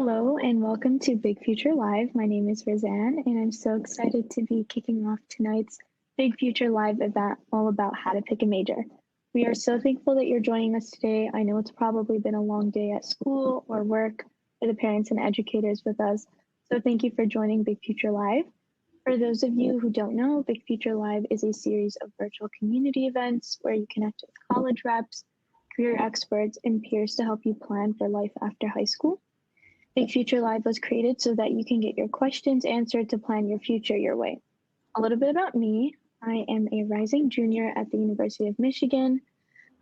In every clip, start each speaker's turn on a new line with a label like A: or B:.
A: Hello and welcome to Big Future Live. My name is Razan, and I'm so excited to be kicking off tonight's Big Future Live event all about how to pick a major. We are so thankful that you're joining us today. I know it's probably been a long day at school or work for the parents and educators with us, so thank you for joining Big Future Live. For those of you who don't know, Big Future Live is a series of virtual community events where you connect with college reps, career experts, and peers to help you plan for life after high school. Big Future Live was created so that you can get your questions answered to plan your future your way. A little bit about me. I am a rising junior at the University of Michigan.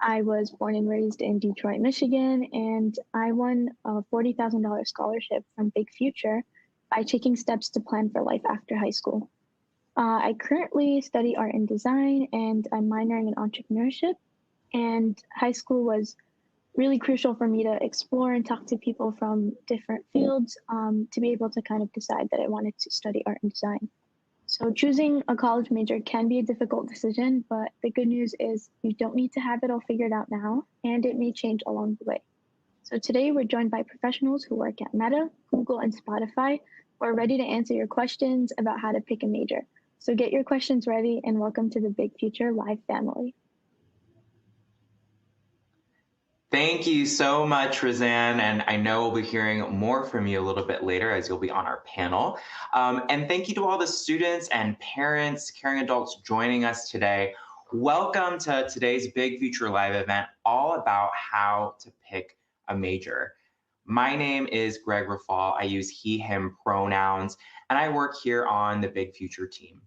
A: I was born and raised in Detroit, Michigan, and I won a $40,000 scholarship from Big Future by taking steps to plan for life after high school. I currently study art and design, and I'm minoring in entrepreneurship. And high school was really crucial for me to explore and talk to people from different fields to be able to kind of decide that I wanted to study art and design. So choosing a college major can be a difficult decision, but the good news is you don't need to have it all figured out now, and it may change along the way. So today we're joined by professionals who work at Meta, Google, and Spotify who are ready to answer your questions about how to pick a major. So get your questions ready and welcome to the Big Future Live family.
B: Thank you so much, Razan, and I know we'll be hearing more from you a little bit later as you'll be on our panel. And thank you to all the students and parents, caring adults joining us today. Welcome to today's Big Future Live event, all about how to pick a major. My name is Greg Rafal. I use he, him pronouns, and I work here on the Big Future team.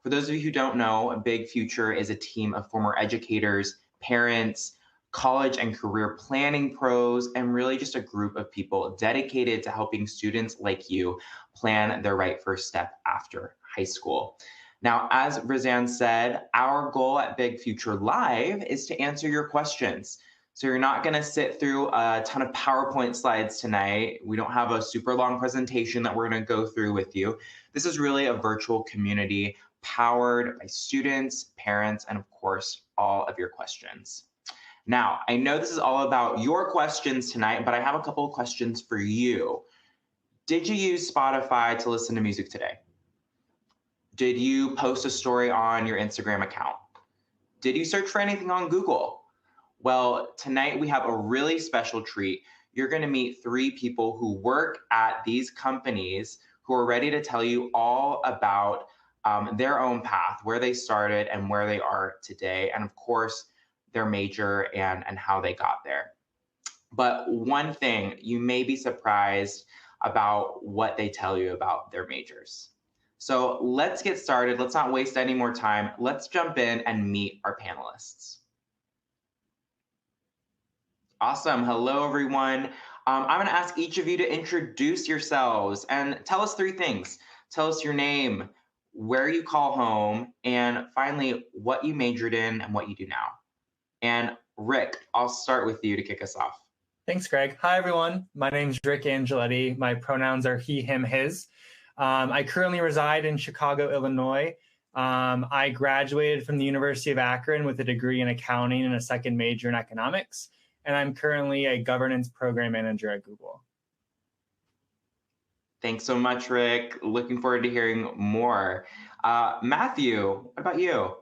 B: For those of you who don't know, Big Future is a team of former educators, parents, college and career planning pros, and really just a group of people dedicated to helping students like you plan their right first step after high school. Now, as Razan said, our goal at Big Future Live is to answer your questions. So you're not going to sit through a ton of PowerPoint slides tonight. We don't have a super long presentation that we're going to go through with you. This is really a virtual community powered by students, parents, and of course, all of your questions. Now, I know this is all about your questions tonight, but I have a couple of questions for you. Did you use Spotify to listen to music today? Did you post a story on your Instagram account? Did you search for anything on Google? Well, tonight we have a really special treat. You're going to meet 3 people who work at these companies who are ready to tell you all about their own path, where they started and where they are today. And of course, their major and how they got there. But one thing, you may be surprised about what they tell you about their majors. So let's get started. Let's not waste any more time. Let's jump in and meet our panelists. Awesome. Hello, everyone. I'm going to ask each of you to introduce yourselves and tell us 3 things. Tell us your name, where you call home, and finally, what you majored in and what you do now. And Rick, I'll start with you to kick us off.
C: Thanks, Greg. Hi, everyone. My name's Rick Angeletti. My pronouns are he, him, his. I currently reside in Chicago, Illinois. I graduated from the University of Akron with a degree in accounting and a second major in economics. And I'm currently a governance program manager at Google.
B: Thanks so much, Rick. Looking forward to hearing more. Matthew, what about you?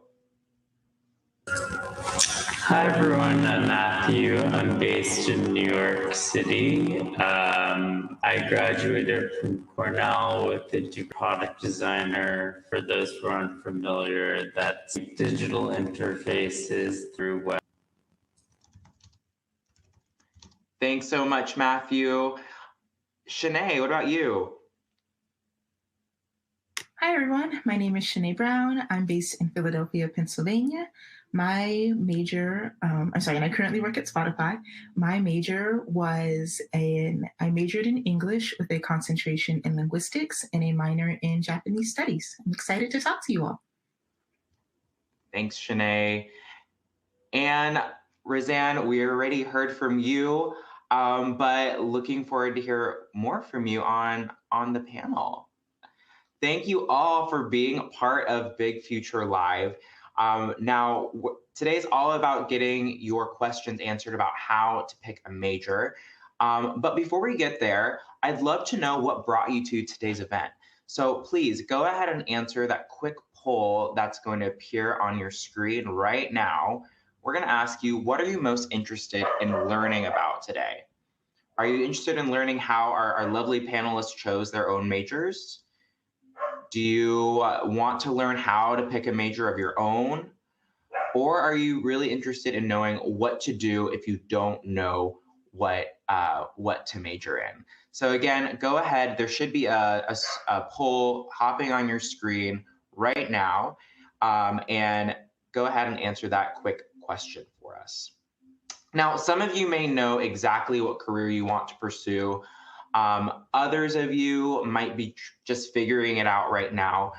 D: Hi everyone, I'm Matthew. I'm based in New York City. I graduated from Cornell with a product designer. For those who aren't familiar, that's digital interfaces through web.
B: Thanks so much, Matthew. Shanae, what about you?
E: Hi everyone, my name is Shanae Brown. I'm based in Philadelphia, Pennsylvania. My major, and I currently work at Spotify. My major I majored in English with a concentration in linguistics and a minor in Japanese studies. I'm excited to talk to you all.
B: Thanks, Shanae. And Razan, we already heard from you, but looking forward to hear more from you on the panel. Thank you all for being a part of Big Future Live. Now, today's all about getting your questions answered about how to pick a major. But before we get there, I'd love to know what brought you to today's event. So please go ahead and answer that quick poll that's going to appear on your screen right now. We're going to ask you, what are you most interested in learning about today? Are you interested in learning how our lovely panelists chose their own majors? Do you want to learn how to pick a major of your own? Or are you really interested in knowing what to do if you don't know what to major in? So again, go ahead. There should be a poll hopping on your screen right now, and go ahead and answer that quick question for us. Now, some of you may know exactly what career you want to pursue. Others of you might be just figuring it out right now.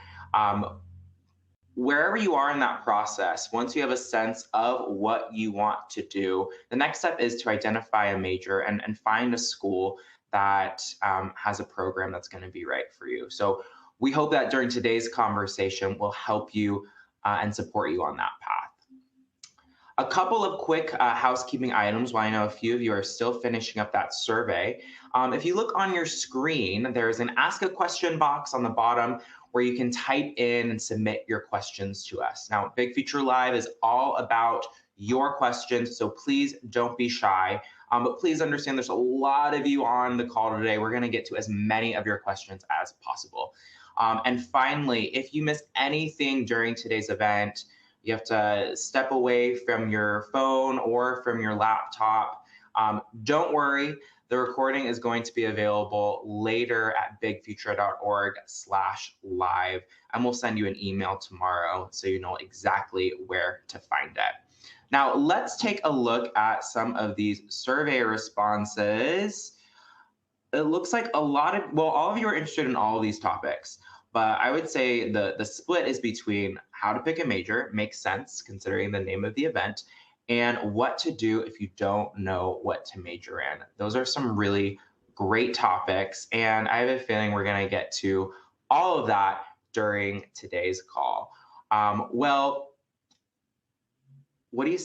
B: Wherever you are in that process, once you have a sense of what you want to do, the next step is to identify a major and find a school that has a program that's going to be right for you. So we hope that during today's conversation will help you and support you on that path. A couple of quick housekeeping items while I know a few of you are still finishing up that survey. If you look on your screen, there's an Ask a Question box on the bottom where you can type in and submit your questions to us. Now, Big Future Live is all about your questions, so please don't be shy. But please understand there's a lot of you on the call today. We're going to get to as many of your questions as possible. And finally, if you miss anything during today's event, you have to step away from your phone or from your laptop. Don't worry, the recording is going to be available later at bigfuture.org/live, and we'll send you an email tomorrow so you know exactly where to find it. Now, let's take a look at some of these survey responses. It looks like all of you are interested in all of these topics. But I would say the split is between how to pick a major, makes sense considering the name of the event, and what to do if you don't know what to major in. Those are some really great topics, and I have a feeling we're going to get to all of that during today's call. Well, what do you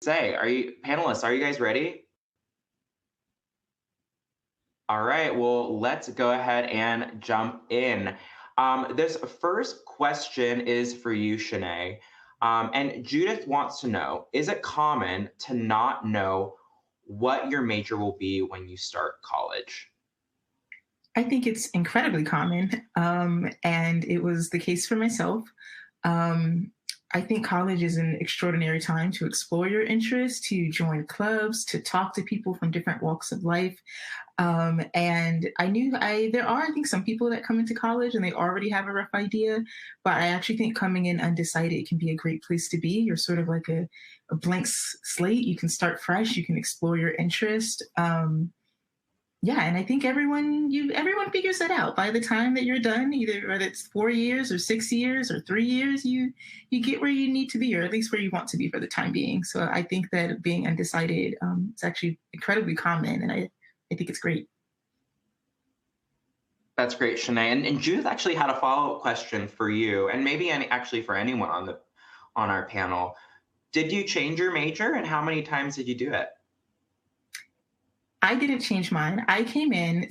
B: say? Panelists, are you guys ready? All right, well, let's go ahead and jump in. This first question is for you, Shanae. And Judith wants to know, is it common to not know what your major will be when you start college?
E: I think it's incredibly common, and it was the case for myself. I think college is an extraordinary time to explore your interests, to join clubs, to talk to people from different walks of life. And there are, I think, some people that come into college and they already have a rough idea, but I actually think coming in undecided can be a great place to be. You're sort of like a blank slate. You can start fresh. You can explore your interest. Yeah, and I think everyone figures that out by the time that you're done, either whether it's 4 years or 6 years or 3 years, you get where you need to be, or at least where you want to be for the time being. So I think that being undecided is actually incredibly common, and I think it's great.
B: That's great, Shanae. And Judith actually had a follow-up question for you, and maybe actually for anyone on our panel. Did you change your major, and how many times did you do it?
E: I didn't change mine. I came in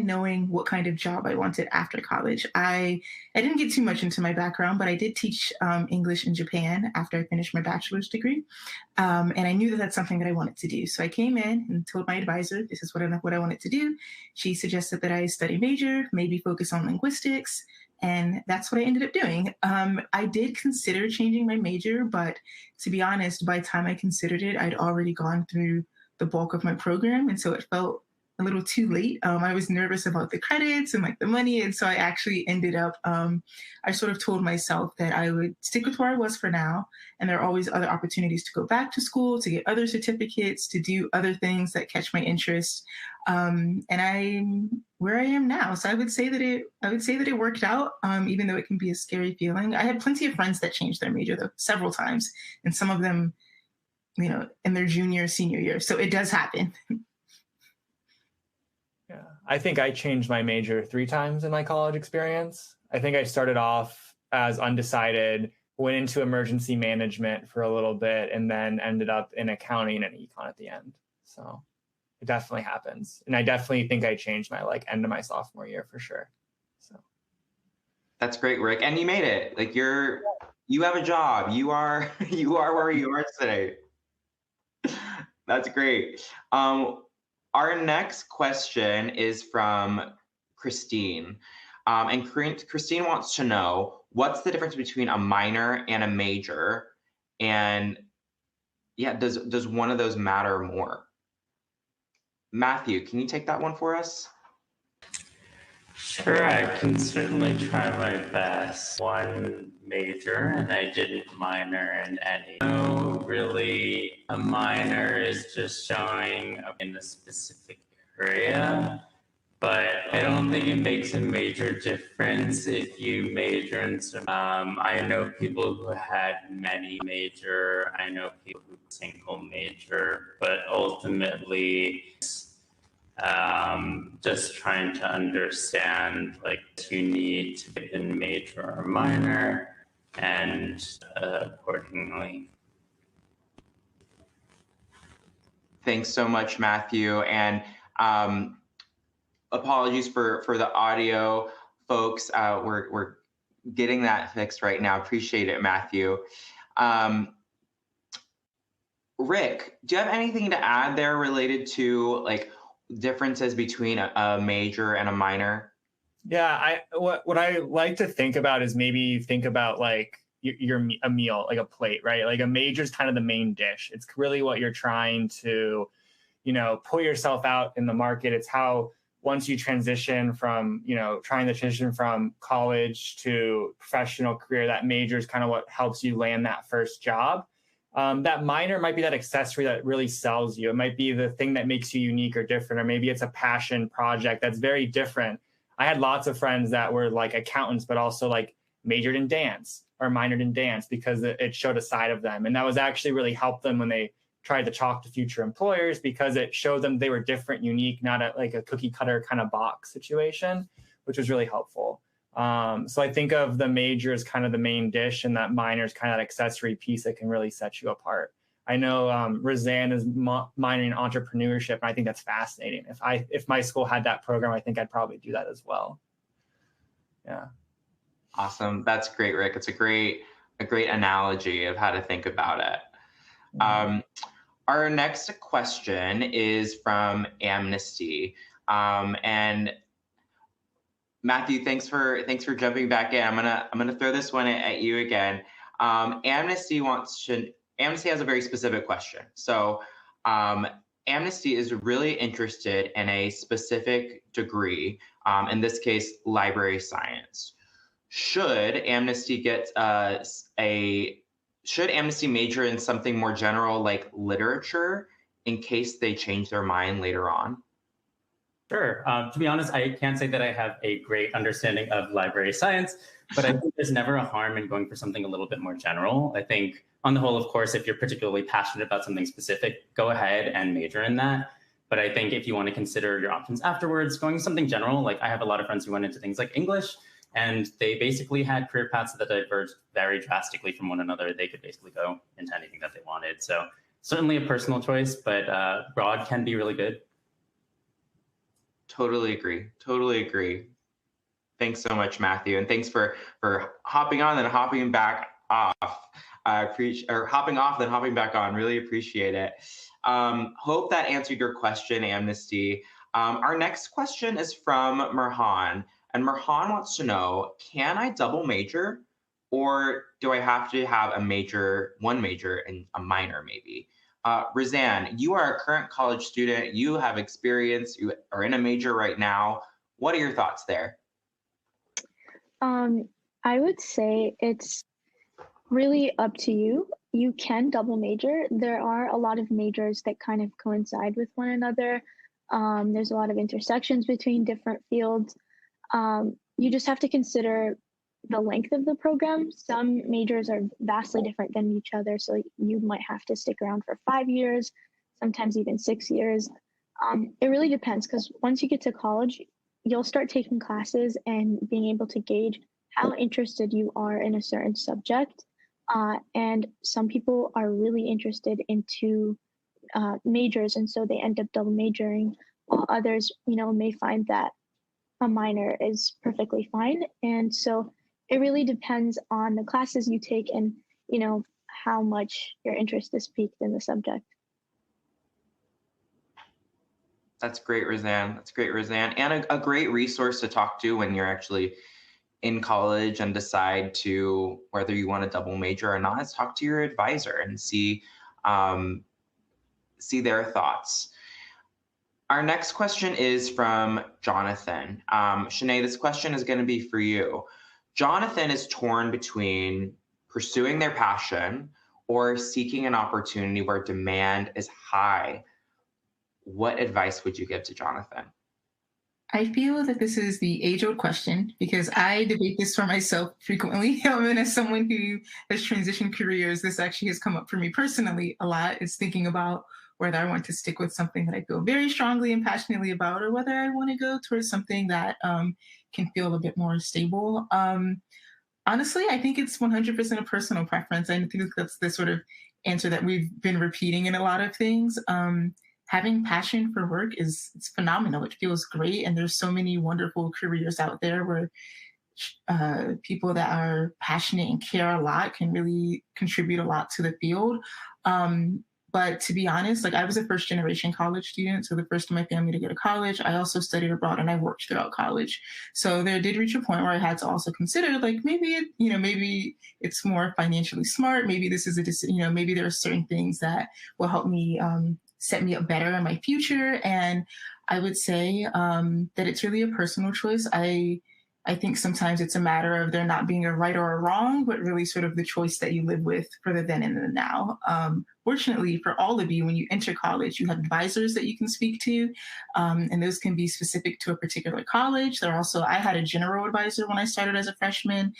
E: knowing what kind of job I wanted after college. I didn't get too much into my background, but I did teach English in Japan after I finished my bachelor's degree. And I knew that that's something that I wanted to do. So I came in and told my advisor, this is what I wanted to do. She suggested that I study major, maybe focus on linguistics. And that's what I ended up doing. I did consider changing my major, but to be honest, by the time I considered it, I'd already gone through the bulk of my program. And so it felt a little too late. I was nervous about the credits and like the money. And so I actually ended up, I sort of told myself that I would stick with where I was for now. And there are always other opportunities to go back to school, to get other certificates, to do other things that catch my interest. And I'm where I am now. So I would say that it worked out, even though it can be a scary feeling. I had plenty of friends that changed their major though, several times, and some of them, in their junior, senior year. So it does happen.
C: Yeah, I think I changed my major 3 times in my college experience. I think I started off as undecided, went into emergency management for a little bit, and then ended up in accounting and econ at the end. So It definitely happens. And I definitely think I changed my like end of my sophomore year for sure. So
B: That's great, Rick. And you made it. Like you have a job. You are where you are today. That's great. Our next question is from Christine. And Christine wants to know, what's the difference between a minor and a major? And yeah, does one of those matter more? Matthew, can you take that one for us?
D: Sure, I can certainly try my best. One major, and I didn't minor in any. No, really, a minor is just showing up in a specific area, but I don't think it makes a major difference if you major in some. I know people who had many major, I know people who single major, but ultimately, just trying to understand like you need to be in major or minor and accordingly.
B: Thanks so much, Matthew. And apologies for the audio, folks. We're getting that fixed right now. Appreciate it, Matthew. Rick, do you have anything to add there related to like differences between a major and a minor?
C: Yeah, what I like to think about is maybe think about like a meal, like a plate, right? Like a major is kind of the main dish. It's really what you're trying to, put yourself out in the market. It's how once you transition from, trying to transition from college to professional career, that major is kind of what helps you land that first job. That minor might be that accessory that really sells you. It might be the thing that makes you unique or different, or maybe it's a passion project that's very different. I had lots of friends that were like accountants, but also like majored in dance or minored in dance because it showed a side of them. And that was actually really helped them when they tried to talk to future employers, because it showed them they were different, unique, not like a cookie cutter kind of box situation, which was really helpful. So I think of the major as kind of the main dish, and that minor is kind of that accessory piece that can really set you apart. I know Roseanne is minoring in entrepreneurship, and I think that's fascinating. If my school had that program, I think I'd probably do that as well. Yeah.
B: Awesome. That's great, Rick. It's a great analogy of how to think about it. Mm-hmm. Our next question is from Amnesty, and Matthew, thanks for jumping back in. I'm gonna throw this one at you again. Amnesty has a very specific question. So Amnesty is really interested in a specific degree, in this case, library science. Should Amnesty major in something more general like literature in case they change their mind later on?
F: Sure. To be honest, I can't say that I have a great understanding of library science, but I think there's never a harm in going for something a little bit more general. I think on the whole, of course, if you're particularly passionate about something specific, go ahead and major in that. But I think if you want to consider your options afterwards, going something general, like I have a lot of friends who went into things like English, and they basically had career paths that diverged very drastically from one another. They could basically go into anything that they wanted. So certainly a personal choice, but broad can be really good.
B: Totally agree. Thanks so much, Matthew, and thanks for hopping on and hopping back off. Hopping off then hopping back on. Really appreciate it. Hope that answered your question, Amnesty. Our next question is from Mirhan, and Mirhan wants to know: can I double major, or do I have to have one major and a minor maybe? Roseanne, you are a current college student. You have experience. You are in a major right now. What are your thoughts there?
A: I would say it's really up to you. You can double major. There are a lot of majors that kind of coincide with one another. There's a lot of intersections between different fields. You just have to consider the length of the program. Some majors are vastly different than each other, so you might have to stick around for 5 years, sometimes even 6 years. It really depends, because once you get to college, you'll start taking classes and being able to gauge how interested you are in a certain subject. And some people are really interested into majors, and so they end up double majoring, while others, may find that a minor is perfectly fine. And so it really depends on the classes you take and, how much your interest is piqued in the subject.
B: That's great, Roseanne. That's great, Roseanne. And a great resource to talk to when you're actually in college and decide to whether you want to double major or not is talk to your advisor and see their thoughts. Our next question is from Jonathan. Shanae, this question is going to be for you. Jonathan is torn between pursuing their passion or seeking an opportunity where demand is high. What advice would you give to Jonathan?
E: I feel that this is the age-old question because I debate this for myself frequently. And as someone who has transitioned careers, this actually has come up for me personally a lot, is thinking about whether I want to stick with something that I feel very strongly and passionately about, or whether I want to go towards something that can feel a bit more stable. Honestly, I think it's 100% a personal preference. I think that's the sort of answer that we've been repeating in a lot of things. Having passion for work it's phenomenal. It feels great. And there's so many wonderful careers out there where people that are passionate and care a lot can really contribute a lot to the field. But to be honest, I was a first generation college student. So the first in my family to go to college. I also studied abroad and I worked throughout college. So there did reach a point where I had to also consider maybe it's more financially smart. Maybe this is maybe there are certain things that will help me set me up better in my future. And I would say that it's really a personal choice. I think sometimes it's a matter of there not being a right or a wrong, but really sort of the choice that you live with for the then and the now. Fortunately for all of you, when you enter college, you have advisors that you can speak to, and those can be specific to a particular college. I had a general advisor when I started as a freshman.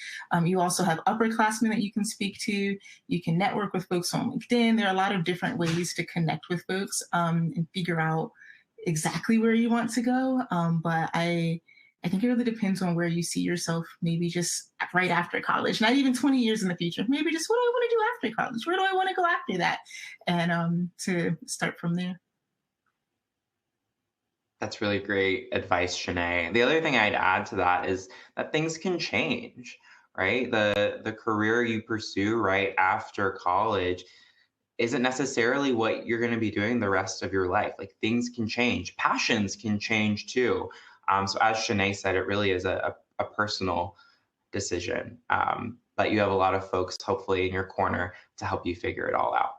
E: You also have upperclassmen that you can speak to. You can network with folks on LinkedIn. There are a lot of different ways to connect with folks and figure out exactly where you want to go. But I think it really depends on where you see yourself, maybe just right after college, not even 20 years in the future, maybe just what do I want to do after college? Where do I want to go after that? And to start from there.
B: That's really great advice, Shanae. The other thing I'd add to that is that things can change, right? The career you pursue right after college isn't necessarily what you're going to be doing the rest of your life. Things can change. Passions can change too. So as Shanae said, it really is a personal decision. But you have a lot of folks hopefully in your corner to help you figure it all out.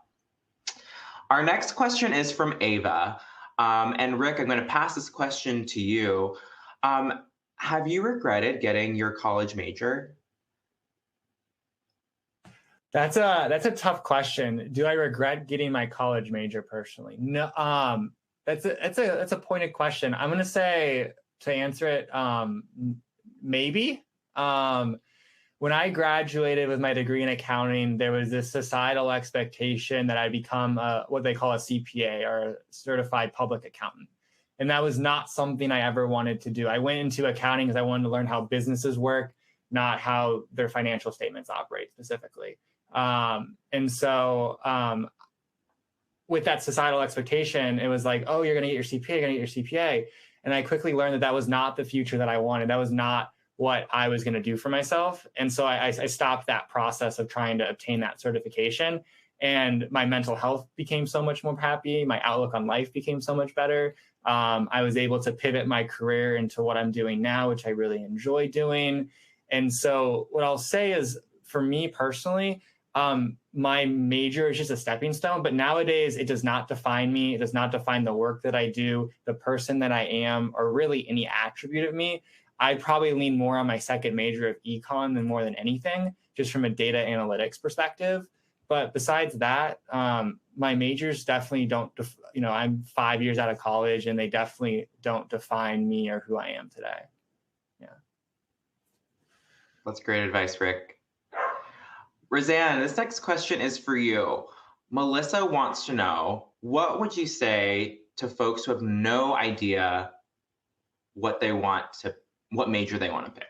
B: Our next question is from Ava. And Rick, I'm going to pass this question to you. Have you regretted getting your college major?
C: That's a tough question. Do I regret getting my college major personally? No. That's a pointed question. I'm going to say, to answer it, maybe. When I graduated with my degree in accounting, there was this societal expectation that I become what they call a CPA, or a certified public accountant. And that was not something I ever wanted to do. I went into accounting because I wanted to learn how businesses work, not how their financial statements operate specifically. And so with that societal expectation, it was like, oh, you're going to get your CPA, you're going to get your CPA. And I quickly learned that that was not the future that I wanted. That was not what I was going to do for myself. And so I stopped that process of trying to obtain that certification. And my mental health became so much more happy. My outlook on life became so much better. I was able to pivot my career into what I'm doing now, which I really enjoy doing. And so what I'll say is, for me personally, my major is just a stepping stone, but nowadays it does not define me. It does not define the work that I do, the person that I am, or really any attribute of me. I probably lean more on my second major of econ than more than anything, just from a data analytics perspective. But besides that, my majors definitely don't, I'm 5 years out of college, and they definitely don't define me or who I am today. Yeah.
B: That's great advice, Rick. Roseanne, this next question is for you. Melissa wants to know, what would you say to folks who have no idea what major they want to pick?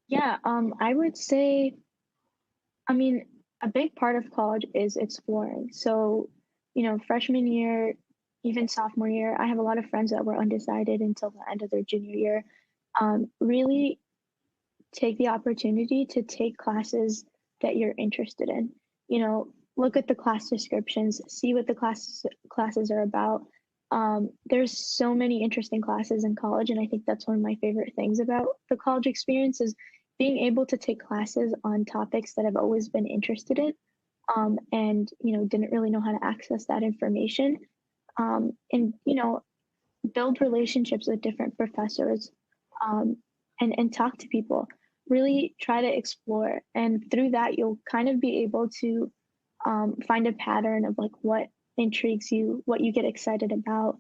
A: Yeah, I would say, a big part of college is exploring. So freshman year, even sophomore year, I have a lot of friends that were undecided until the end of their junior year. Really take the opportunity to take classes that you're interested in. Look at the class descriptions, see what the classes are about. There's so many interesting classes in college, and I think that's one of my favorite things about the college experience is being able to take classes on topics that I've always been interested in, and didn't really know how to access that information, and build relationships with different professors, and talk to people. Really try to explore, and through that you'll kind of be able to find a pattern of like what intrigues you, what you get excited about,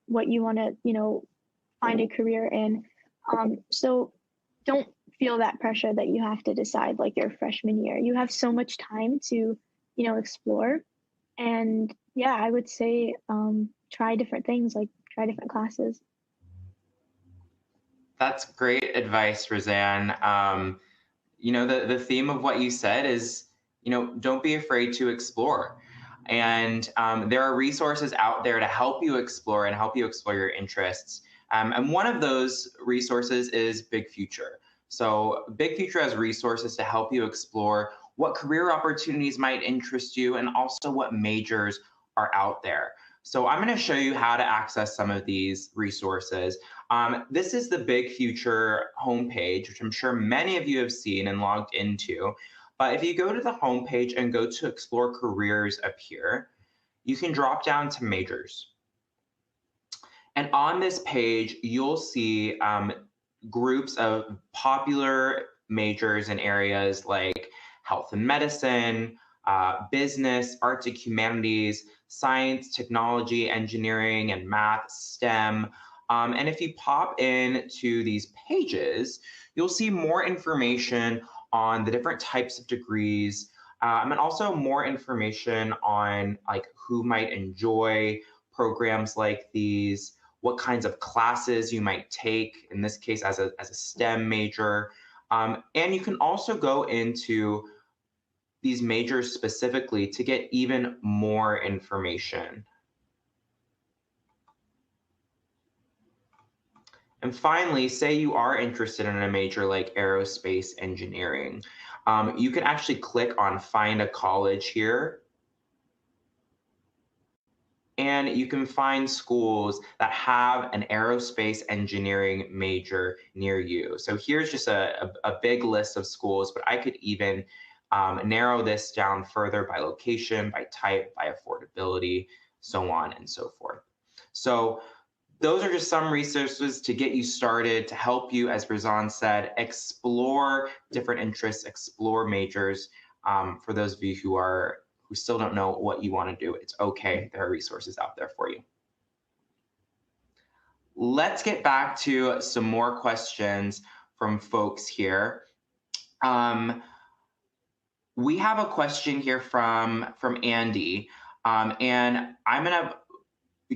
A: what you want to find a career in. So don't feel that pressure that you have to decide like your freshman year. You have so much time to explore, and yeah, I would say try different things, like try different classes.
B: That's great advice, Roseanne. The theme of what you said is, don't be afraid to explore. And there are resources out there to help you explore and help you explore your interests. And one of those resources is Big Future. So Big Future has resources to help you explore what career opportunities might interest you and also what majors are out there. So I'm going to show you how to access some of these resources. This is the Big Future homepage, which I'm sure many of you have seen and logged into. But if you go to the homepage and go to Explore Careers up here, you can drop down to majors. And on this page, you'll see groups of popular majors in areas like health and medicine, business, arts and humanities, science, technology, engineering, and math, STEM. And if you pop into these pages, you'll see more information on the different types of degrees, and also more information on like who might enjoy programs like these, what kinds of classes you might take, in this case as a STEM major. And you can also go into these majors specifically to get even more information. And finally, say you are interested in a major like aerospace engineering. You can actually click on Find a College here. And you can find schools that have an aerospace engineering major near you. So here's just a big list of schools, but I could even narrow this down further by location, by type, by affordability, so on and so forth. So those are just some resources to get you started, to help you, as Razan said, explore different interests, explore majors. For those of you who still don't know what you want to do, it's okay. There are resources out there for you. Let's get back to some more questions from folks here. We have a question here from Andy, and I'm going to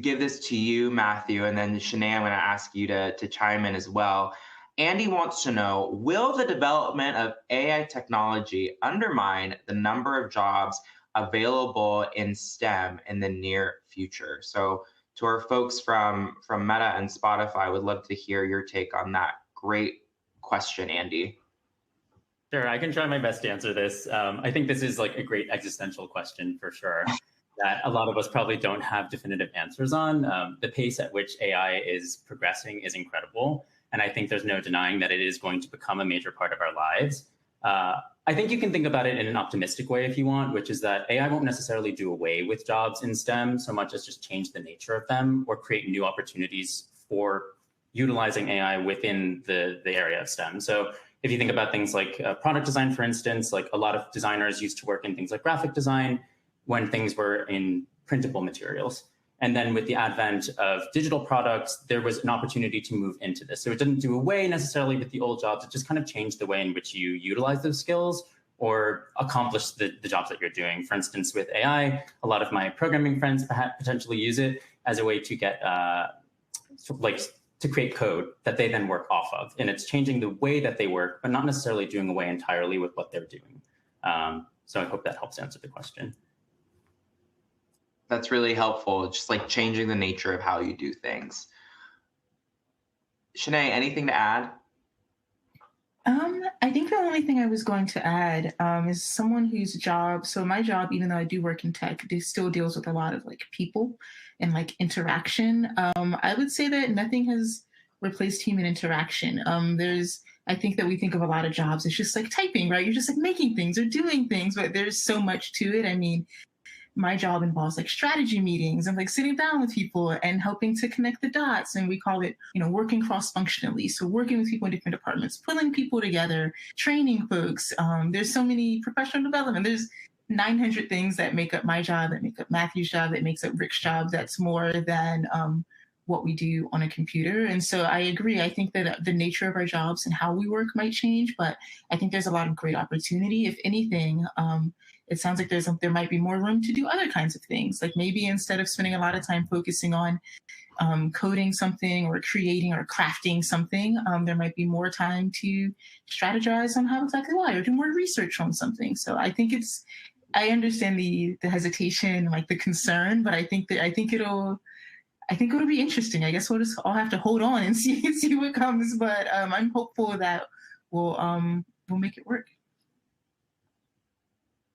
B: give this to you, Matthew, and then Shanae, I'm going to ask you to chime in as well. Andy wants to know, will the development of AI technology undermine the number of jobs available in STEM in the near future? So to our folks from Meta and Spotify, I would love to hear your take on that. Great question, Andy.
F: Sure, I can try my best to answer this. I think this is like a great existential question for sure that a lot of us probably don't have definitive answers on. The pace at which AI is progressing is incredible. And I think there's no denying that it is going to become a major part of our lives. I think you can think about it in an optimistic way if you want, which is that AI won't necessarily do away with jobs in STEM so much as just change the nature of them or create new opportunities for utilizing AI within the area of STEM. So if you think about things like product design, for instance, like a lot of designers used to work in things like graphic design when things were in printable materials. And then with the advent of digital products, there was an opportunity to move into this. So it didn't do away necessarily with the old jobs. It just kind of changed the way in which you utilize those skills or accomplish the jobs that you're doing. For instance, with AI, a lot of my programming friends potentially use it as a way to get to create code that they then work off of. And it's changing the way that they work, but not necessarily doing away entirely with what they're doing. So I hope that helps answer the question.
B: That's really helpful. Just like changing the nature of how you do things. Shanae, anything to add?
E: I think the only thing I was going to add is someone whose job. So my job, even though I do work in tech, it still deals with a lot of like people and like interaction. I would say that nothing has replaced human interaction. I think that we think of a lot of jobs. It's just like typing, right? You're just like making things or doing things, but there's so much to it. I mean, my job involves like strategy meetings and like sitting down with people and helping to connect the dots. And we call it, working cross functionally. So working with people in different departments, pulling people together, training folks. There's so many professional development. There's 900 things that make up my job, that make up Matthew's job, that makes up Rick's job. That's more than what we do on a computer. And so I agree. I think that the nature of our jobs and how we work might change, but I think there's a lot of great opportunity. If anything, it sounds like there might be more room to do other kinds of things. Like maybe instead of spending a lot of time focusing on coding something or creating or crafting something, there might be more time to strategize on how exactly why or do more research on something. So I think I understand the hesitation, like the concern, but I think it'll be interesting. I guess we'll just all have to hold on and see what comes. But I'm hopeful that we'll make it work.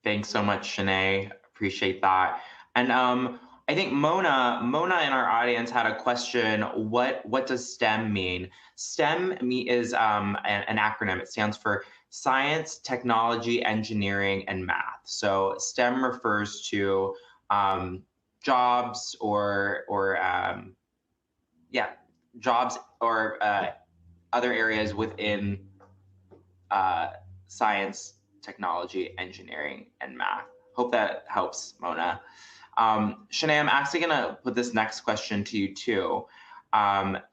B: Thanks so much, Shanae. Appreciate that. And I think Mona in our audience had a question. What does STEM mean? STEM is an acronym. It stands for Science, Technology, Engineering, and Math. So STEM refers to jobs or jobs or other areas within science, technology, engineering, and math. Hope that helps, Mona. Shanae, I'm actually gonna put this next question to you too.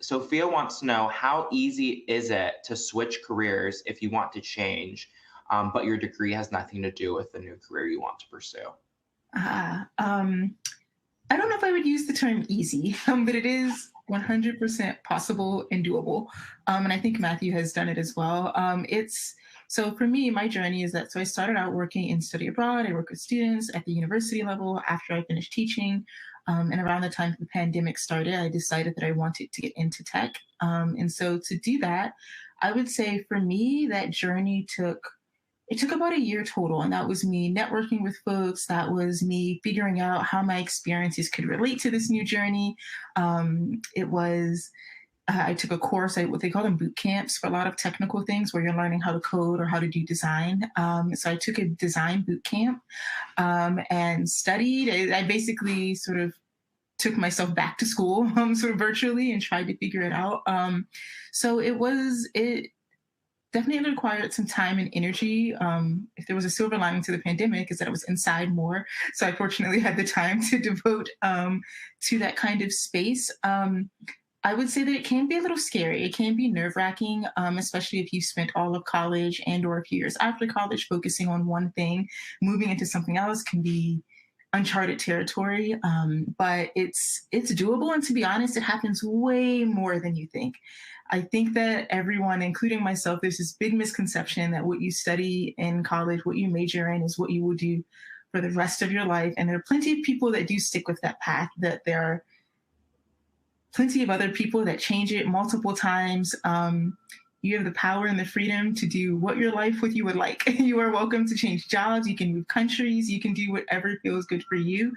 B: Sophia wants to know, how easy is it to switch careers if you want to change, but your degree has nothing to do with the new career you want to pursue?
E: I don't know if I would use the term easy, but it is 100% possible and doable. And I think Matthew has done it as well. So for me, my journey is that, so I started out working in study abroad. I work with students at the university level after I finished teaching. And around the time the pandemic started, I decided that I wanted to get into tech. And so to do that, I would say for me, that journey took about a year total. And that was me networking with folks. That was me figuring out how my experiences could relate to this new journey. I took a course, what they call them boot camps, for a lot of technical things where you're learning how to code or how to do design. So I took a design boot camp and studied. I basically sort of took myself back to school sort of virtually and tried to figure it out. So it definitely required some time and energy. If there was a silver lining to the pandemic, is that I was inside more. So I fortunately had the time to devote to that kind of space. I would say that it can be a little scary. It can be nerve-wracking, especially if you spent all of college and or a few years after college focusing on one thing. Moving into something else can be uncharted territory, but it's doable. And to be honest, it happens way more than you think. I think that everyone, including myself, there's this big misconception that what you study in college, what you major in, is what you will do for the rest of your life. And there are plenty of people that do stick with that path, that there are plenty of other people that change it multiple times. You have the power and the freedom to do what your life with you would like. You are welcome to change jobs. You can move countries. You can do whatever feels good for you.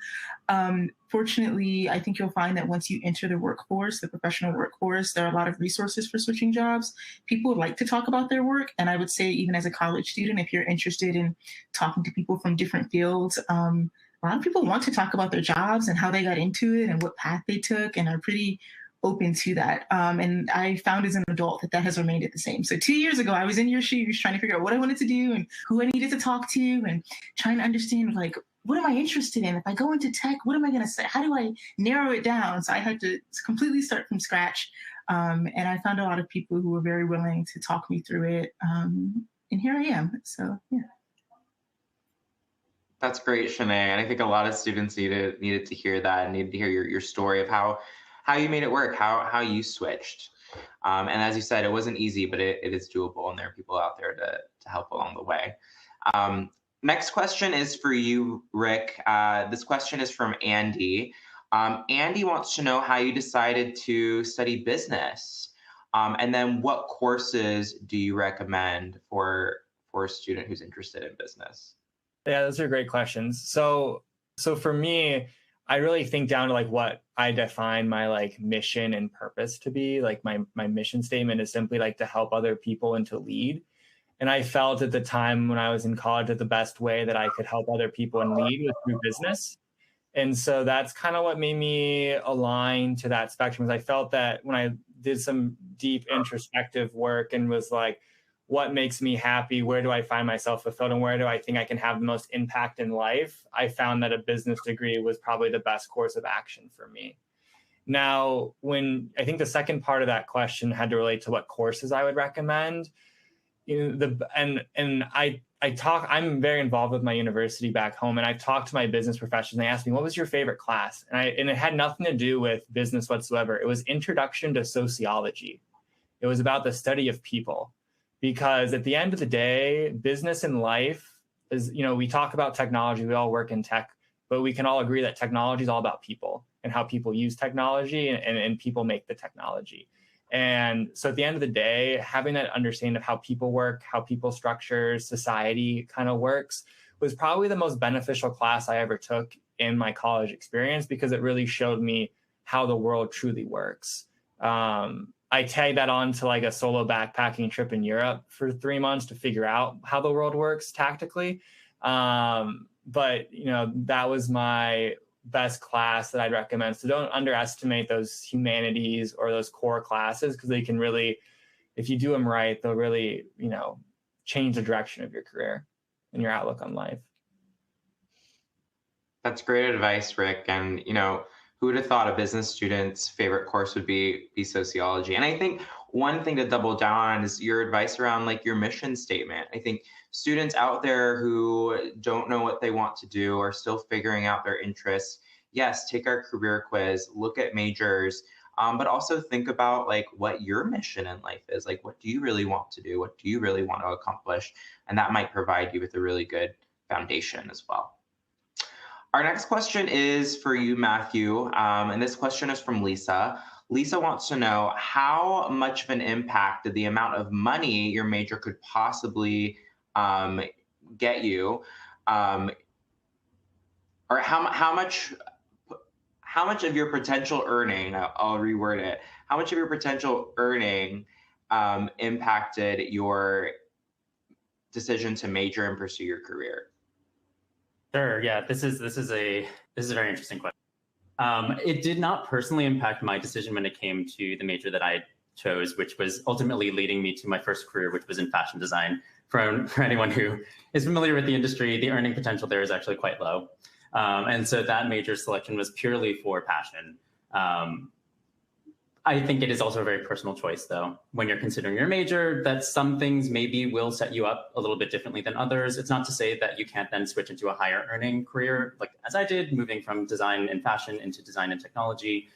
E: Fortunately, I think you'll find that once you enter the workforce, the professional workforce, there are a lot of resources for switching jobs. People like to talk about their work. And I would say, even as a college student, if you're interested in talking to people from different fields, a lot of people want to talk about their jobs and how they got into it and what path they took, and are pretty open to that. And I found as an adult that has remained the same. So 2 years ago, I was in your shoes trying to figure out what I wanted to do and who I needed to talk to, and trying to understand, like, what am I interested in? If I go into tech, what am I going to say? How do I narrow it down? So I had to completely start from scratch. And I found a lot of people who were very willing to talk me through it. And here I am. So, yeah.
B: That's great, Shanae. And I think a lot of students needed to hear that, and needed to hear your story of how you made it work, how you switched. And as you said, it wasn't easy, but it is doable, and there are people out there to help along the way. Next question is for you, Rick. This question is from Andy. Andy wants to know how you decided to study business, and then what courses do you recommend for a student who's interested in business?
C: Yeah, those are great questions. So for me, I really think down to like what I define my like mission and purpose to be. Like my mission statement is simply like to help other people and to lead. And I felt at the time when I was in college that the best way that I could help other people and lead was through business. And so that's kind of what made me align to that spectrum. Because I felt that when I did some deep introspective work and was like, what makes me happy? Where do I find myself fulfilled? And where do I think I can have the most impact in life? I found that a business degree was probably the best course of action for me. Now, when I think the second part of that question had to relate to what courses I would recommend, I'm very involved with my university back home, and I've talked to my business professors, and they asked me, what was your favorite class? And it had nothing to do with business whatsoever. It was Introduction to Sociology. It was about the study of people. Because at the end of the day, business and life is, we talk about technology, we all work in tech, but we can all agree that technology is all about people and how people use technology and people make the technology. And so at the end of the day, having that understanding of how people work, how people structure, society kind of works was probably the most beneficial class I ever took in my college experience, because it really showed me how the world truly works. I tagged that on to like a solo backpacking trip in Europe for 3 months to figure out how the world works tactically. But, that was my best class that I'd recommend. So don't underestimate those humanities or those core classes, because they can really, if you do them right, they'll really, change the direction of your career and your outlook on life.
B: That's great advice, Rick. And, who would have thought a business student's favorite course would be sociology? And I think one thing to double down on is your advice around like your mission statement. I think students out there who don't know what they want to do are still figuring out their interests. Yes, take our career quiz, look at majors, but also think about like what your mission in life is. Like, what do you really want to do? What do you really want to accomplish? And that might provide you with a really good foundation as well. Our next question is for you, Matthew, and this question is from Lisa. Lisa wants to know, how much of an impact did the amount of money your major could possibly get you, or how much of your potential earning, I'll reword it, how much of your potential earning impacted your decision to major and pursue your career?
F: Sure. Yeah, this is a very interesting question. It did not personally impact my decision when it came to the major that I chose, which was ultimately leading me to my first career, which was in fashion design. For anyone who is familiar with the industry, the earning potential there is actually quite low. And so that major selection was purely for passion. I think it is also a very personal choice, though, when you're considering your major, that some things maybe will set you up a little bit differently than others. It's not to say that you can't then switch into a higher earning career, like as I did, moving from design and fashion into design and technology.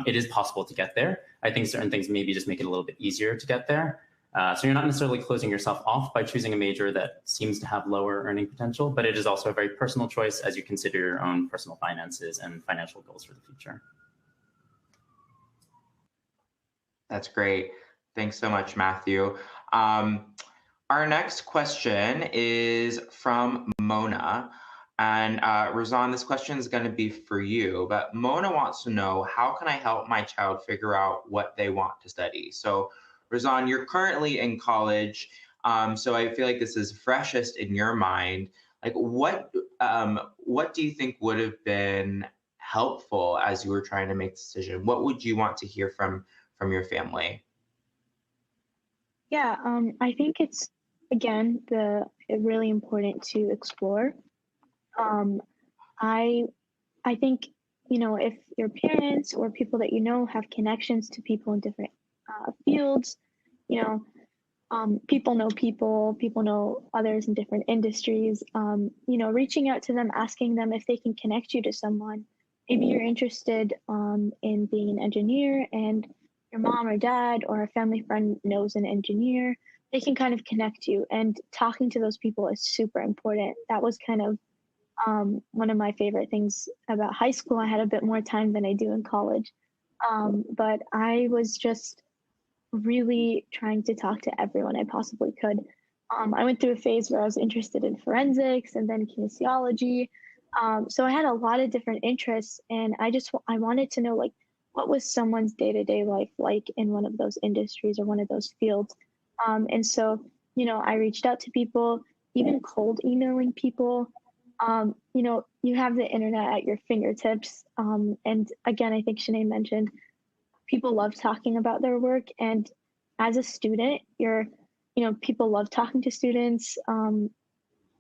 F: It is possible to get there. I think certain things maybe just make it a little bit easier to get there. So you're not necessarily closing yourself off by choosing a major that seems to have lower earning potential, but it is also a very personal choice as you consider your own personal finances and financial goals for the future.
B: That's great. Thanks so much, Matthew. Our next question is from Mona. And Razan, this question is going to be for you, but Mona wants to know, how can I help my child figure out what they want to study? So Razan, you're currently in college, so I feel like this is freshest in your mind. Like, what do you think would have been helpful as you were trying to make the decision? What would you want to hear from your family?
A: Yeah, I think it's, again, really important to explore. I think, if your parents or people that have connections to people in different fields, people know others in different industries, reaching out to them, asking them if they can connect you to someone. Maybe you're interested in being an engineer and your mom or dad or a family friend knows an engineer, they can kind of connect you, and talking to those people is super important. That was kind of one of my favorite things about high school. I had a bit more time than I do in college, but I was just really trying to talk to everyone I possibly could. I went through a phase where I was interested in forensics and then kinesiology. So I had a lot of different interests, and I wanted to know, like, what was someone's day-to-day life like in one of those industries or one of those fields. And so, I reached out to people, even cold emailing people. You have the internet at your fingertips. And again, I think Shanae mentioned people love talking about their work. And as a student, people love talking to students.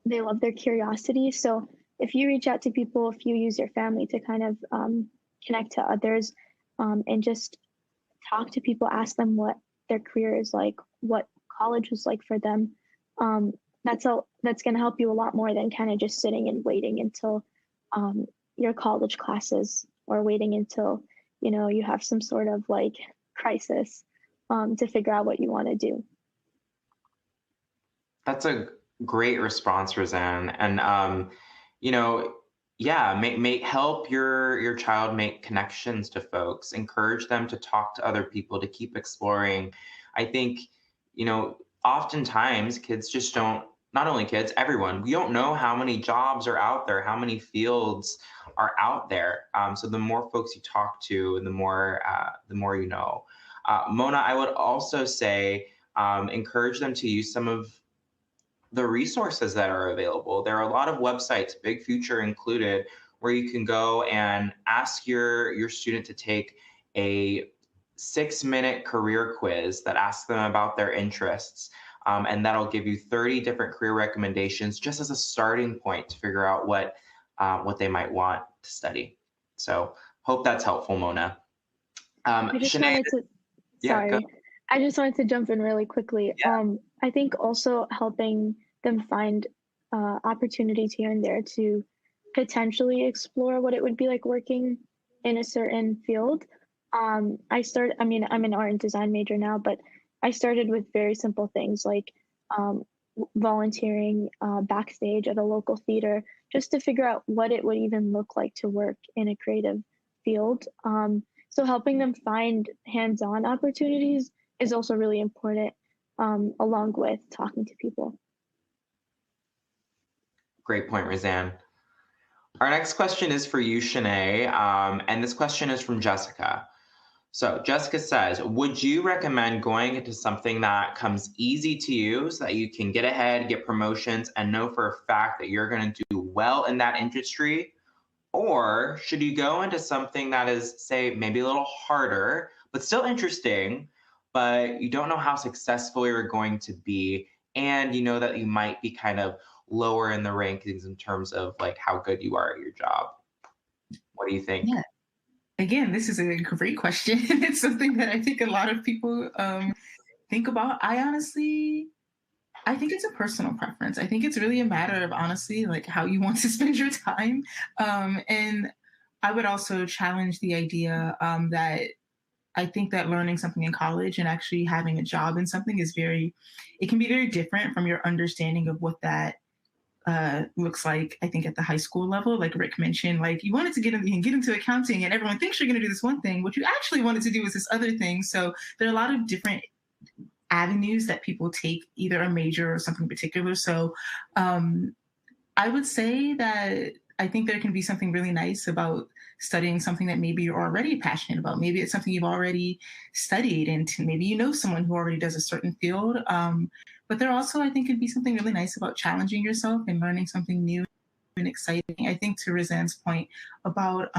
A: They love their curiosity. So if you reach out to people, if you use your family to kind of connect to others, and just talk to people, ask them what their career is like, what college was like for them, that's going to help you a lot more than kind of just sitting and waiting until your college classes, or waiting until you have some sort of like crisis to figure out what you want to do.
B: That's a great response, Roseanne. And help your child make connections to folks. Encourage them to talk to other people, to keep exploring. I think oftentimes kids just don't. Not only kids, everyone. We don't know how many jobs are out there, how many fields are out there. So the more folks you talk to, the more you know. Mona, I would also say encourage them to use some of the resources that are available. There are a lot of websites, Big Future included, where you can go and ask your student to take a 6-minute career quiz that asks them about their interests. And that'll give you 30 different career recommendations just as a starting point to figure out what they might want to study. So hope that's helpful, Mona.
A: I just wanted to jump in really quickly.
B: Yeah.
A: I think also helping them find opportunities here and there to potentially explore what it would be like working in a certain field. I'm an art and design major now, but I started with very simple things like volunteering backstage at a local theater, just to figure out what it would even look like to work in a creative field. So helping them find hands-on opportunities is also really important, along with talking to people.
B: Great point, Roseanne. Our next question is for you, Shanae, and this question is from Jessica. So Jessica says, would you recommend going into something that comes easy to you so that you can get ahead, get promotions, and know for a fact that you're going to do well in that industry? Or should you go into something that is, say, maybe a little harder, but still interesting, but you don't know how successful you're going to be, and you know that you might be kind of lower in the rankings in terms of like how good you are at your job? What do you think?
E: Yeah. Again, this is a great question. It's something that I think a lot of people think about. I think it's a personal preference. I think it's really a matter of, honestly, like how you want to spend your time. And I would also challenge the idea that I think that learning something in college and actually having a job in something it can be very different from your understanding of what that looks like. I think at the high school level, like Rick mentioned, like you wanted to get into accounting and everyone thinks you're going to do this one thing. What you actually wanted to do is this other thing. So there are a lot of different avenues that people take, either a major or something particular. So I would say that I think there can be something really nice about studying something that maybe you're already passionate about. Maybe it's something you've already studied, and maybe you know someone who already does a certain field. But there also, I think, could be something really nice about challenging yourself and learning something new and exciting. I think to Roseanne's point about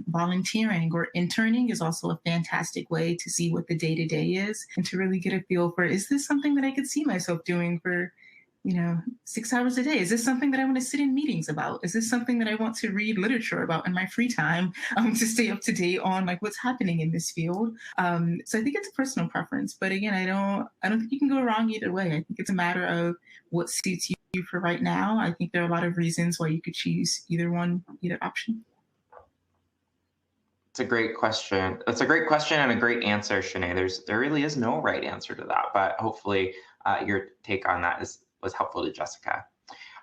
E: volunteering or interning is also a fantastic way to see what the day-to-day is and to really get a feel for, is this something that I could see myself doing for 6 hours a day? Is this something that I want to sit in meetings about? Is this something that I want to read literature about in my free time to stay up to date on like what's happening in this field? So I think it's a personal preference, but again, I don't think you can go wrong either way. I think it's a matter of what suits you for right now. I think there are a lot of reasons why you could choose either option.
B: It's a great question. That's a great question and a great answer, Shanae. There really is no right answer to that, but hopefully your take on that was helpful to Jessica.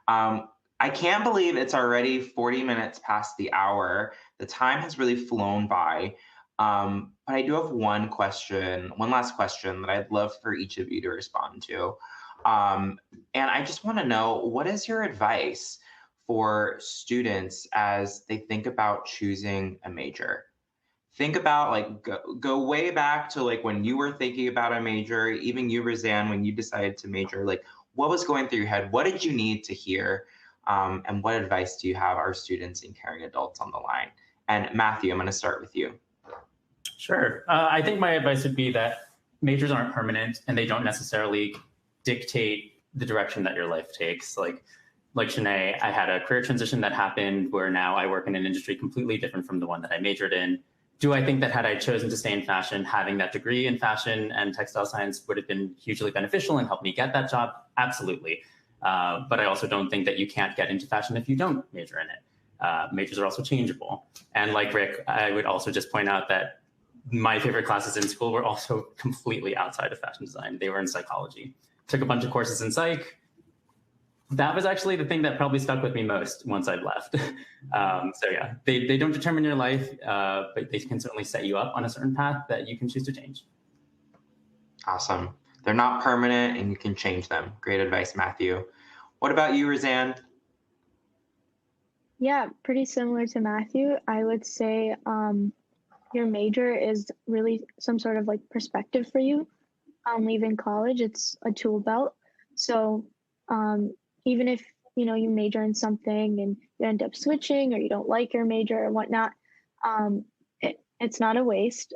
B: I can't believe it's already 40 minutes past the hour. The time has really flown by. But I do have one last question that I'd love for each of you to respond to. And I just want to know, what is your advice for students as they think about choosing a major? Think about, like, go way back to like when you were thinking about a major, even you, Razan, when you decided to major, like what was going through your head? What did you need to hear? And what advice do you have our students and caring adults on the line? And Matthew, I'm going to start with you.
F: Sure. I think my advice would be that majors aren't permanent and they don't necessarily dictate the direction that your life takes. Like Shanae, I had a career transition that happened where now I work in an industry completely different from the one that I majored in. Do I think that had I chosen to stay in fashion, having that degree in fashion and textile science would have been hugely beneficial and helped me get that job? Absolutely. But I also don't think that you can't get into fashion if you don't major in it. Majors are also changeable. And like Rick, I would also just point out that my favorite classes in school were also completely outside of fashion design. They were in psychology. Took a bunch of courses in psych. That was actually the thing that probably stuck with me most once I'd left. So yeah, they don't determine your life, but they can certainly set you up on a certain path that you can choose to change.
B: Awesome. They're not permanent and you can change them. Great advice, Matthew. What about you, Razan?
A: Yeah, pretty similar to Matthew. I would say your major is really some sort of like perspective for you. Leaving college, it's a tool belt. So even if you major in something and you end up switching or you don't like your major or whatnot, it's not a waste.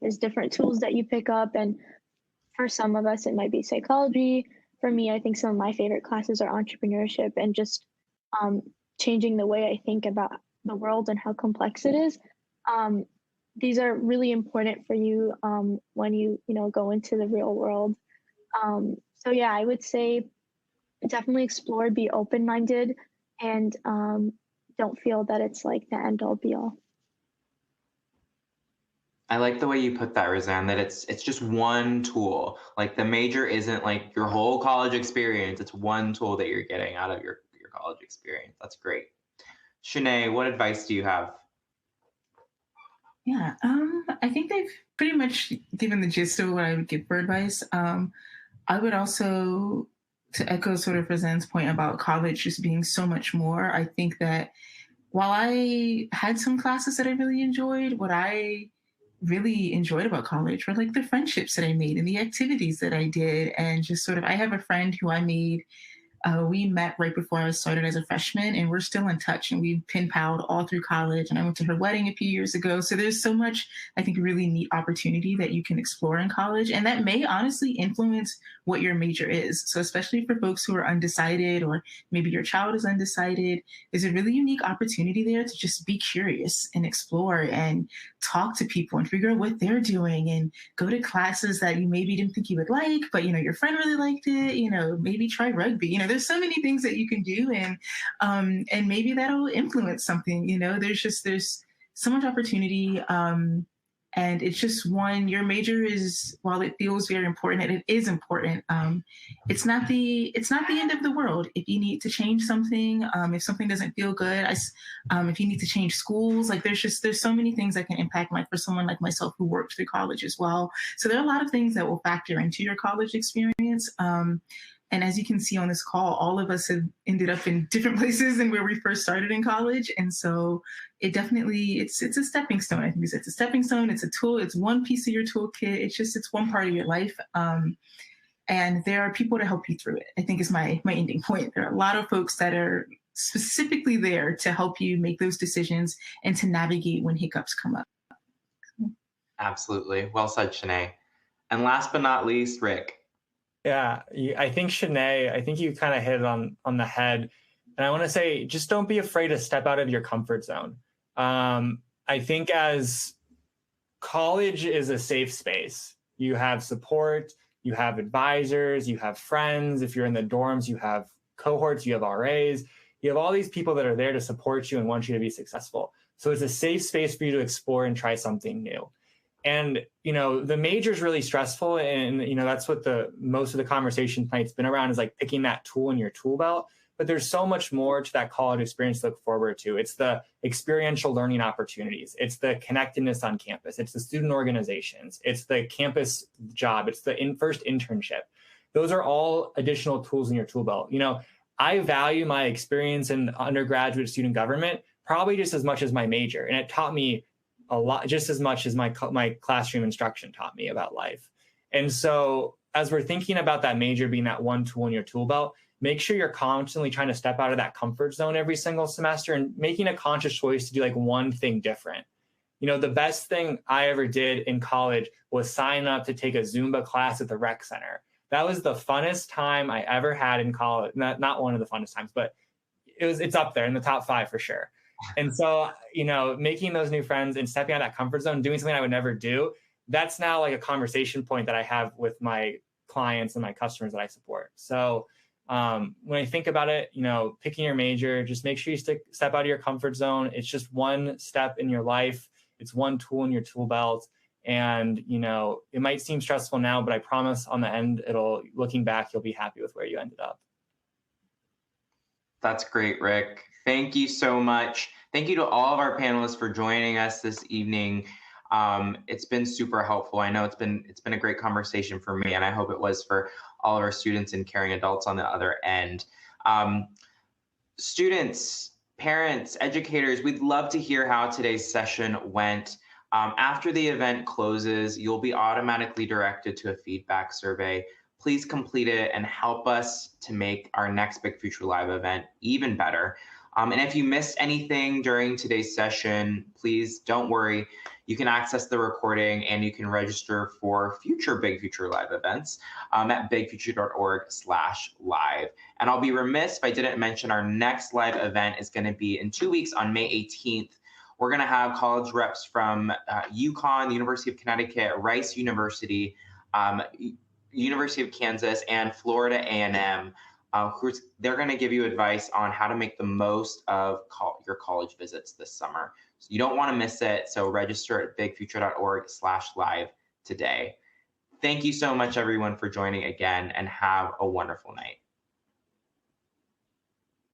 A: There's different tools that you pick up, and for some of us it might be psychology. For me, I think some of my favorite classes are entrepreneurship and just changing the way I think about the world and how complex it is. These are really important for you when you go into the real world. So yeah, I would say definitely explore, be open-minded, and don't feel that it's like the end-all be-all.
B: I like the way you put that, Razan, that it's just one tool. Like the major isn't like your whole college experience. It's one tool that you're getting out of your college experience. That's great. Shanae, what advice do you have?
E: Yeah, I think they've pretty much given the gist of what I would give for advice. I would also, to echo sort of Razan's point about college just being so much more, I think that while I had some classes that I really enjoyed, what I really enjoyed about college were like the friendships that I made and the activities that I did. And just sort of, I have a friend who I made, we met right before I started as a freshman, and we're still in touch, and we've pen-palled all through college, and I went to her wedding a few years ago. So there's so much, I think, really neat opportunity that you can explore in college, and that may honestly influence what your major is. So especially for folks who are undecided, or maybe your child is undecided, there's a really unique opportunity there to just be curious and explore and talk to people and figure out what they're doing and go to classes that you maybe didn't think you would like, but your friend really liked it. Maybe try rugby. There's so many things that you can do, and maybe that'll influence something. There's so much opportunity, and it's just your major is, while it feels very important, and it is important, it's not the end of the world. If you need to change something, if something doesn't feel good, if you need to change schools, like there's so many things that can impact life for someone like myself who worked through college as well. So there are a lot of things that will factor into your college experience. And as you can see on this call, all of us have ended up in different places than where we first started in college. And so it definitely, it's a stepping stone. I think it's a stepping stone. It's a tool. It's one piece of your toolkit. It's one part of your life. And there are people to help you through it, I think is my ending point. There are a lot of folks that are specifically there to help you make those decisions and to navigate when hiccups come up.
B: Absolutely. Well said, Shanae. And last but not least, Rick.
C: Yeah, I think Shanae, I think you kind of hit it on the head. And I want to say, just don't be afraid to step out of your comfort zone. I think as college is a safe space, you have support, you have advisors, you have friends. If you're in the dorms, you have cohorts, you have RAs, you have all these people that are there to support you and want you to be successful. So it's a safe space for you to explore and try something new. And, the major is really stressful. And, that's what most of the conversation tonight's been around, is like picking that tool in your tool belt. But there's so much more to that college experience to look forward to. It's the experiential learning opportunities. It's the connectedness on campus. It's the student organizations. It's the campus job. It's the first internship. Those are all additional tools in your tool belt. I value my experience in undergraduate student government probably just as much as my major. And it taught me a lot, just as much as my classroom instruction taught me about life. And so as we're thinking about that major being that one tool in your tool belt, make sure you're constantly trying to step out of that comfort zone every single semester and making a conscious choice to do like one thing different. The best thing I ever did in college was sign up to take a Zumba class at the rec center. That was the funnest time I ever had in college. Not one of the funnest times, but it's up there in the top 5 for sure. And so, making those new friends and stepping out of that comfort zone, doing something I would never do, that's now like a conversation point that I have with my clients and my customers that I support. So when I think about it, picking your major, just make sure you step out of your comfort zone. It's just one step in your life. It's one tool in your tool belt. And, it might seem stressful now, but I promise on the end, looking back, you'll be happy with where you ended up.
B: That's great, Rick. Thank you so much. Thank you to all of our panelists for joining us this evening. It's been super helpful. I know it's been a great conversation for me, and I hope it was for all of our students and caring adults on the other end. Students, parents, educators, we'd love to hear how today's session went. After the event closes, you'll be automatically directed to a feedback survey. Please complete it and help us to make our next Big Future Live event even better. And if you missed anything during today's session, please don't worry. You can access the recording and you can register for future Big Future Live events at bigfuture.org/live. And I'll be remiss if I didn't mention our next live event is going to be in 2 weeks on May 18th. We're going to have college reps from UConn, the University of Connecticut, Rice University, University of Kansas, and Florida A&M. They're going to give you advice on how to make the most of your college visits this summer. So you don't want to miss it. So register at bigfuture.org/live today. Thank you so much, everyone, for joining again, and have a wonderful night.